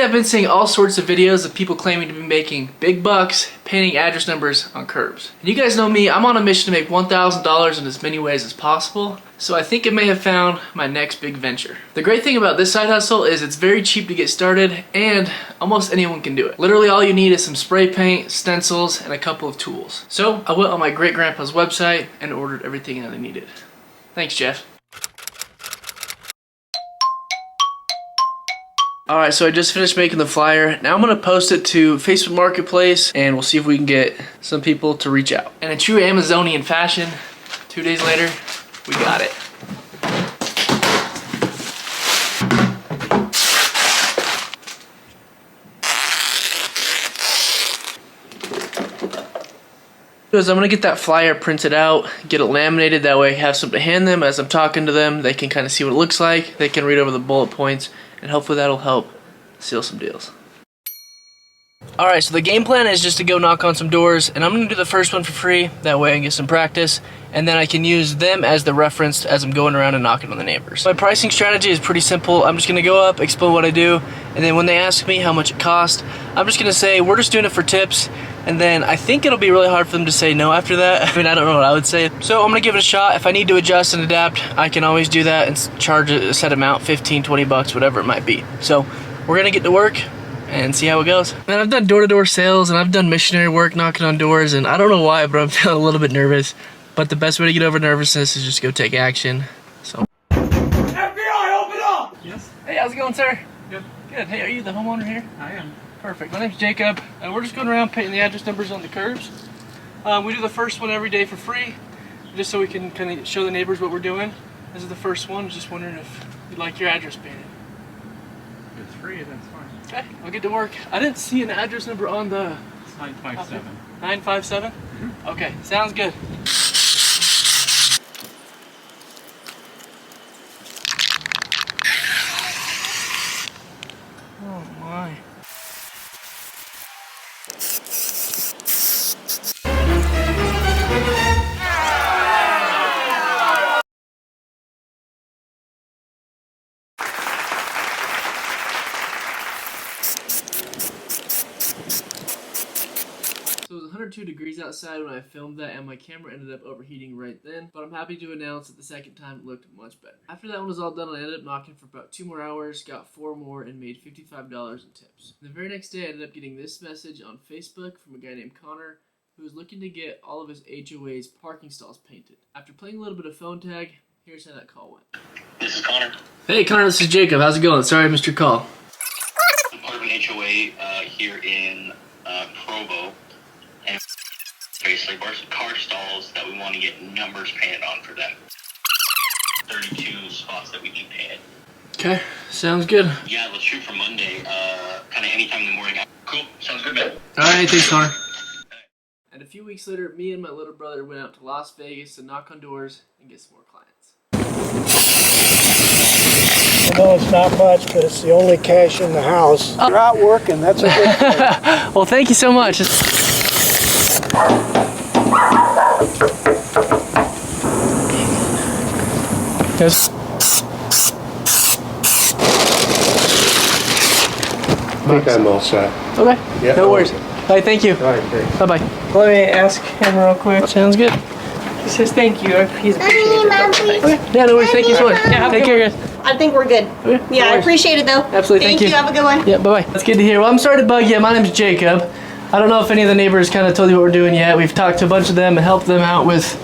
I've been seeing all sorts of videos of people claiming to be making big bucks painting address numbers on curbs. And you guys know me, I'm on a mission to make $1,000 in as many ways as possible, so I think I may have found my next big venture. The great thing about this side hustle is it's very cheap to get started and almost anyone can do it. Literally all you need is some spray paint, stencils, and a couple of tools. So I went on my great grandpa's website and ordered everything that I needed. Thanks, Jeff. Alright, so I just finished making the flyer. Now I'm going to post it to Facebook Marketplace and we'll see if we can get some people to reach out. And in true Amazonian fashion, 2 days later, we got it. I'm gonna get that flyer printed out, get it laminated, that way I have something to hand them as I'm talking to them. They can kind of see what it looks like, they can read over the bullet points, and hopefully that'll help seal some deals. Alright, so the game plan is just to go knock on some doors, and I'm gonna do the first one for free, that way I can get some practice, and then I can use them as the reference as I'm going around and knocking on the neighbors. My pricing strategy is pretty simple. I'm just gonna go up, explain what I do, and then when they ask me how much it costs, I'm just gonna say we're just doing it for tips. And then I think it'll be really hard for them to say no after that. I mean, I don't know what I would say. So I'm gonna give it a shot. If I need to adjust and adapt, I can always do that and charge a set amount, 15, 20 bucks, whatever it might be. So we're gonna get to work and see how it goes. Man, I've done door-to-door sales and I've done missionary work knocking on doors, and I don't know why, but I'm feeling a little bit nervous. But the best way to get over nervousness is just go take action. So. FBI, open up! Yes. Hey, how's it going, sir? Good. Good. Hey, are you the homeowner here? I am. Perfect. My name's Jacob, and we're just going around painting the address numbers on the curbs. We do the first one every day for free, just so we can kind of show the neighbors what we're doing. This is the first one. Just wondering if you'd like your address painted. If it's free, that's fine. Okay, I'll get to work. I didn't see an address number on the... It's 957. 957? Mm-hmm. Okay, sounds good. Oh my. So it was 102 degrees outside when I filmed that, and my camera ended up overheating right then, but I'm happy to announce that the second time it looked much better. After that one was all done, I ended up knocking for about 2 more hours, got 4 more, and made $55 in tips. The very next day I ended up getting this message on Facebook from a guy named Connor, who was looking to get all of his HOA's parking stalls painted. After playing a little bit of phone tag, here's how that call went. This is Connor. Hey Connor, this is Jacob. How's it going? Sorry I missed your call. I'm part of an HOA here in Provo, and basically there's some car stalls that we want to get numbers painted on for them. 32 spots that we need painted. Okay, sounds good. Yeah, let's shoot for Monday, kind of anytime in the morning. Cool, sounds good, man. Alright, thanks Connor. And a few weeks later, me and my little brother went out to Las Vegas to knock on doors and get some more clients. I know it's not much, but it's the only cash in the house. You're out working, that's a good thing. Well, thank you so much. Yes. I think I'm all set. Okay, Yeah. no worries. All right, thank you. All right, thanks. Bye-bye. Let me ask him real quick. Sounds good. He says thank you. He's appreciated. Okay. Yeah, no worries. Thank you so much. Yeah, Take care, guys. I think we're good. Okay, no Yeah, I worries. appreciate it though. Absolutely, thank you. Have a good one. Yeah, bye-bye. That's good to hear. Well, I'm sorry to bug you. My name's Jacob. I don't know if any of the neighbors kind of told you what we're doing yet. We've talked to a bunch of them and helped them out with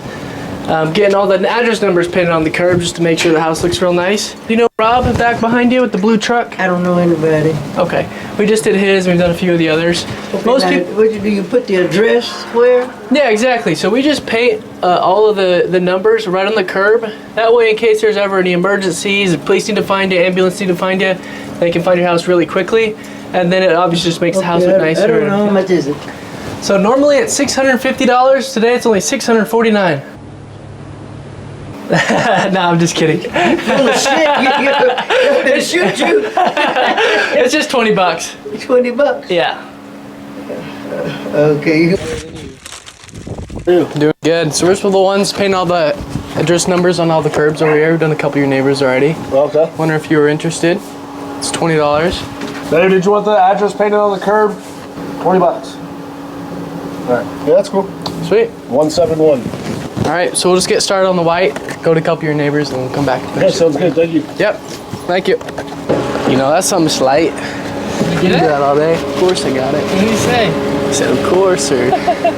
getting all the address numbers painted on the curb just to make sure the house looks real nice. Do you know Rob back behind you with the blue truck? I don't know anybody. Okay. We just did his. We've done a few of the others. Most people. What do you put the address where? Yeah, exactly. So we just paint all of the numbers right on the curb. That way, in case there's ever any emergencies, if police need to find you, ambulance need to find you, they can find your house really quickly. And then it obviously just makes the house look nicer. I don't know how much is it. So normally it's $650. Today it's only $649. No, I'm just kidding. Full of shit. You're gonna shoot you. It's just 20 bucks. 20 bucks. Yeah. Okay. Doing good. So we're just the ones painting all the address numbers on all the curbs over here. We've done a couple of your neighbors already. Okay. Wonder if you were interested. It's $20. Babe, did you want the address painted on the curb? $20. All right. Yeah, that's cool. Sweet. 171. All right, so we'll just get started on the white, go to a couple of your neighbors, and we'll come back. Yeah, sounds good. Thank you. Yep. Thank you. You know, that's something slight. You Do get it? that all day. Of course I got it. What did he say? I said, of course, sir.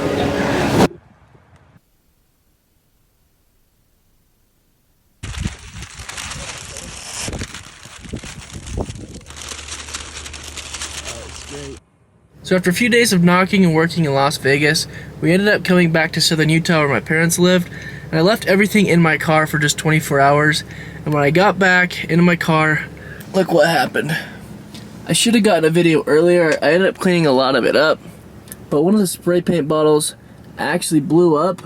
So after a few days of knocking and working in Las Vegas, we ended up coming back to Southern Utah where my parents lived, and I left everything in my car for just 24 hours. And when I got back into my car, look what happened. I should have gotten a video earlier. I ended up cleaning a lot of it up, but one of the spray paint bottles actually blew up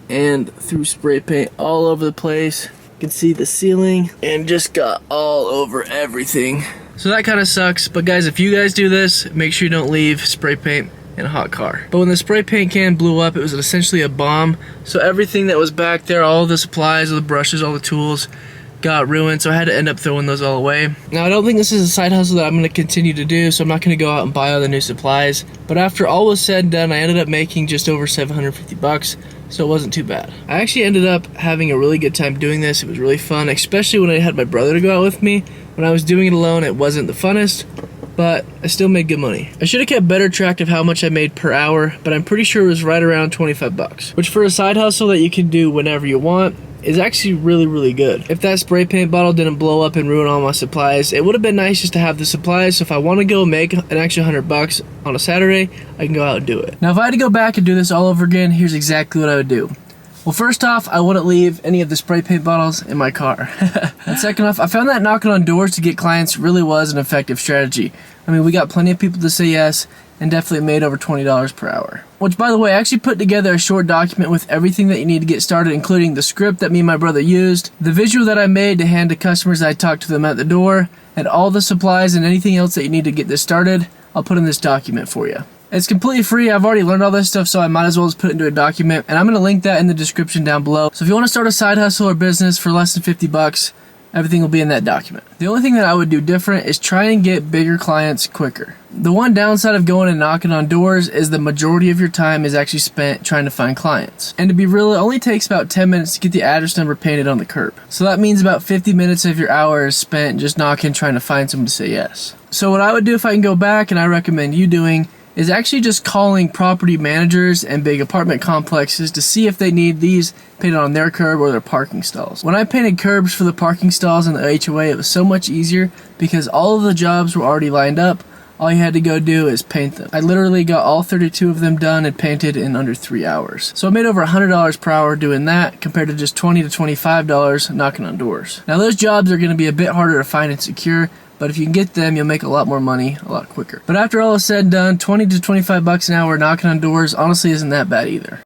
and threw spray paint all over the place. You can see the ceiling and just got all over everything. So that kind of sucks, but guys, if you guys do this, make sure you don't leave spray paint in a hot car. But when the spray paint can blew up, it was essentially a bomb. So everything that was back there, all the supplies, all the brushes, all the tools, got ruined, so I had to end up throwing those all away. Now, I don't think this is a side hustle that I'm going to continue to do, so I'm not going to go out and buy all the new supplies. But after all was said and done, I ended up making just over 750 bucks, so it wasn't too bad. I actually ended up having a really good time doing this. It was really fun, especially when I had my brother to go out with me. When I was doing it alone, it wasn't the funnest, but I still made good money. I should have kept better track of how much I made per hour, but I'm pretty sure it was right around 25 bucks, which for a side hustle that you can do whenever you want is actually really, really good. If that spray paint bottle didn't blow up and ruin all my supplies, it would have been nice just to have the supplies, so if I want to go make an extra 100 bucks on a Saturday, I can go out and do it. Now, if I had to go back and do this all over again, here's exactly what I would do. Well, first off, I wouldn't leave any of the spray paint bottles in my car. And second off, I found that knocking on doors to get clients really was an effective strategy. I mean, we got plenty of people to say yes, and definitely made over $20 per hour. Which, by the way, I actually put together a short document with everything that you need to get started, including the script that me and my brother used, the visual that I made to hand to customers that I talked to them at the door, and all the supplies and anything else that you need to get this started. I'll put in this document for you. It's completely free. I've already learned all this stuff, so I might as well just put it into a document, and I'm going to link that in the description down below. So if you want to start a side hustle or business for less than 50 bucks, everything will be in that document. The only thing that I would do different is try and get bigger clients quicker. The one downside of going and knocking on doors is the majority of your time is actually spent trying to find clients. And to be real, it only takes about 10 minutes to get the address number painted on the curb. So that means about 50 minutes of your hour is spent just knocking, trying to find someone to say yes. So what I would do if I can go back, and I recommend you doing, is actually just calling property managers and big apartment complexes to see if they need these painted on their curb or their parking stalls. When I painted curbs for the parking stalls in the HOA, it was so much easier because all of the jobs were already lined up. All you had to go do is paint them. I literally got all 32 of them done and painted in under 3 hours. So I made over $100 per hour doing that compared to just $20 to $25 knocking on doors. Now those jobs are going to be a bit harder to find and secure, but if you can get them, you'll make a lot more money a lot quicker. But after all is said and done, 20 to 25 bucks an hour knocking on doors honestly isn't that bad either.